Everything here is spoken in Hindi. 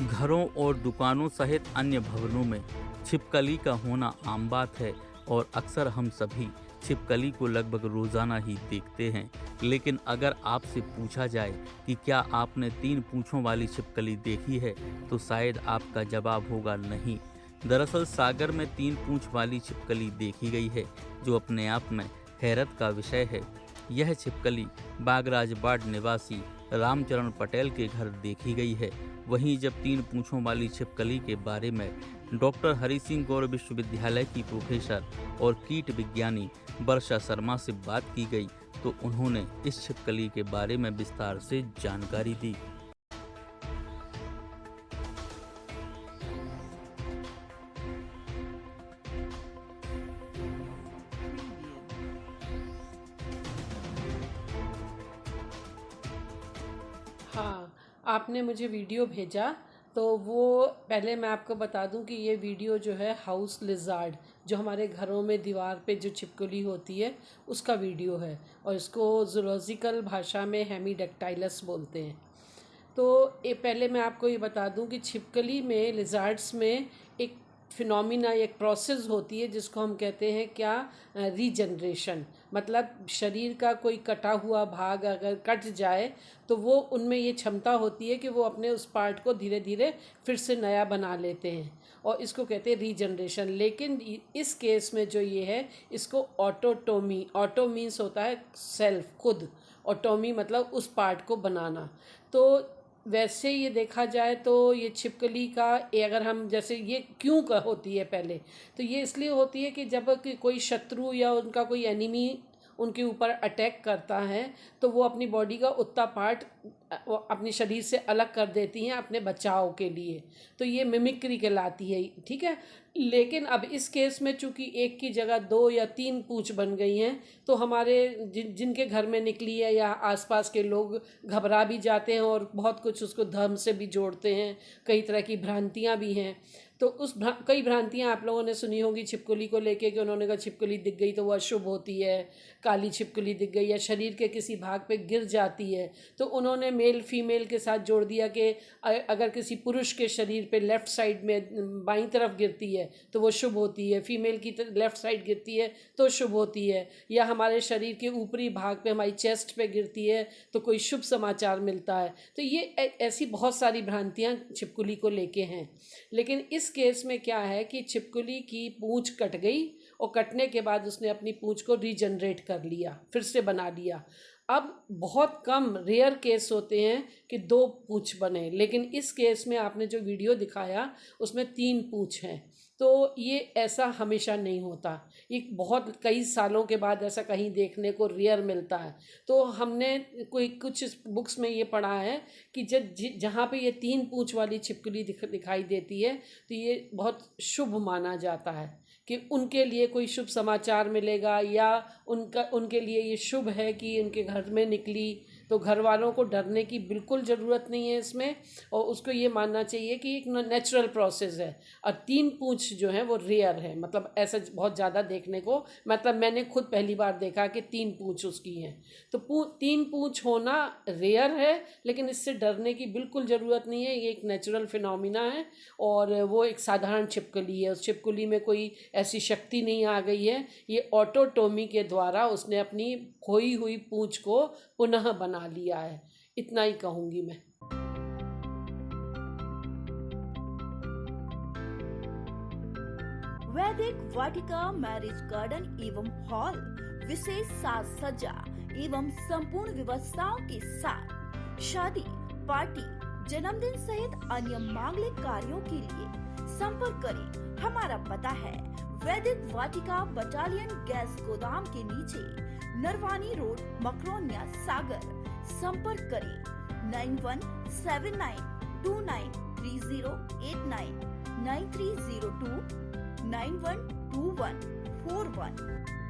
घरों और दुकानों सहित अन्य भवनों में छिपकली का होना आम बात है और अक्सर हम सभी छिपकली को लगभग रोजाना ही देखते हैं। लेकिन अगर आपसे पूछा जाए कि क्या आपने 3 पूंछों वाली छिपकली देखी है, तो शायद आपका जवाब होगा नहीं। दरअसल सागर में 3 पूंछ वाली छिपकली देखी गई है, जो अपने आप में हैरत का विषय है। यह छिपकली बागराज बाड़ निवासी रामचरण पटेल के घर देखी गई है। वहीं जब 3 पूंछों वाली छिपकली के बारे में डॉक्टर हरि सिंह गौर विश्वविद्यालय की प्रोफेसर और कीट विज्ञानी वर्षा शर्मा से बात की गई, तो उन्होंने इस छिपकली के बारे में विस्तार से जानकारी दी। हाँ, आपने मुझे वीडियो भेजा, तो वो पहले मैं आपको बता दूं कि ये वीडियो जो है हाउस लिज़ार्ड, जो हमारे घरों में दीवार पे जो छिपकली होती है, उसका वीडियो है और इसको ज़ूलॉजिकल भाषा में हेमीडेक्टाइलस बोलते हैं। तो ये पहले मैं आपको ये बता दूं कि छिपकली में, लिज़ार्ड्स में एक फिनोमिना, एक प्रोसेस होती है जिसको हम कहते हैं क्या, रीजनरेशन। मतलब शरीर का कोई कटा हुआ भाग अगर कट जाए तो वो उनमें ये क्षमता होती है कि वो अपने उस पार्ट को धीरे धीरे फिर से नया बना लेते हैं और इसको कहते हैं रीजनरेशन। लेकिन इस केस में जो ये है, इसको ऑटोटोमी, ऑटो मीन्स होता है सेल्फ, खुद, ऑटोमी मतलब उस पार्ट को बनाना। तो वैसे ये देखा जाए तो ये छिपकली का अगर हम जैसे ये क्यों होती है पहले, तो ये इसलिए होती है कि जब कोई शत्रु या उनका कोई एनिमी उनके ऊपर अटैक करता है तो वो अपनी बॉडी का उतना पार्ट अपने शरीर से अलग कर देती हैं अपने बचाव के लिए। तो ये मिमिक्री कहलाती है, ठीक है। लेकिन अब इस केस में चूंकि एक की जगह 2 या 3 पूंछ बन गई हैं, तो हमारे जिनके घर में निकली है या आसपास के लोग घबरा भी जाते हैं और बहुत कुछ उसको धर्म से भी जोड़ते हैं। कई तरह की भ्रांतियाँ भी हैं। तो कई भ्रांतियाँ आप लोगों ने सुनी होंगी छिपकली को लेके कि उन्होंने कहा छिपकली दिख गई तो वो अशुभ होती है, काली छिपकली दिख गई या शरीर के किसी भाग पे गिर जाती है तो उन्होंने मेल फीमेल के साथ जोड़ दिया कि अगर किसी पुरुष के शरीर पे लेफ़्ट साइड में बाईं तरफ गिरती है तो वो शुभ होती है, फीमेल की लेफ़्ट साइड गिरती है तो शुभ होती है, या हमारे शरीर के ऊपरी भाग पे हमारी चेस्ट पे गिरती है तो कोई शुभ समाचार मिलता है। तो ये ऐसी बहुत सारी भ्रांतियाँ छिपकली को लेके हैं। लेकिन इस केस में क्या है कि छिपकली की पूंछ कट गई और कटने के बाद उसने अपनी पूंछ को रीजनरेट कर लिया, फिर से बना लिया। अब बहुत कम रेयर केस होते हैं कि 2 पूंछ बने, लेकिन इस केस में आपने जो वीडियो दिखाया उसमें 3 पूंछ हैं। तो ये ऐसा हमेशा नहीं होता, ये बहुत कई सालों के बाद ऐसा कहीं देखने को रेयर मिलता है। तो हमने कुछ बुक्स में ये पढ़ा है कि जहाँ पे ये 3 पूंछ वाली छिपकली दिखाई देती है तो ये बहुत शुभ माना जाता है कि उनके लिए कोई शुभ समाचार मिलेगा, या उनके लिए ये शुभ है कि उनके घर में निकली। तो घर वालों को डरने की बिल्कुल ज़रूरत नहीं है इसमें, और उसको ये मानना चाहिए कि एक नेचुरल प्रोसेस है। और 3 पूंछ जो है वो रेयर है, मतलब ऐसा बहुत ज़्यादा देखने को, मतलब मैंने खुद पहली बार देखा कि 3 पूंछ उसकी हैं। तो 3 पूंछ होना रेयर है, लेकिन इससे डरने की बिल्कुल ज़रूरत नहीं है। ये एक नेचुरल फिनोमिना है और वो एक साधारण छिपकली है। उस छिपकली में कोई ऐसी शक्ति नहीं आ गई है, ये ऑटोटोमी के द्वारा उसने अपनी खोई हुई पूंछ को पुनः बना लिया है। इतना ही कहूँगी मैं। वैदिक वाटिका मैरिज गार्डन एवं हॉल विशेष साज सज्जा एवं संपूर्ण व्यवस्थाओं के साथ शादी, पार्टी, जन्मदिन सहित अन्य मांगलिक कार्यों के लिए संपर्क करें। हमारा पता है वैदिक वाटिका बटालियन गैस गोदाम के नीचे, नरवानी रोड, मकरोनिया, सागर। संपर्क करें 9179293089, 9302 912141।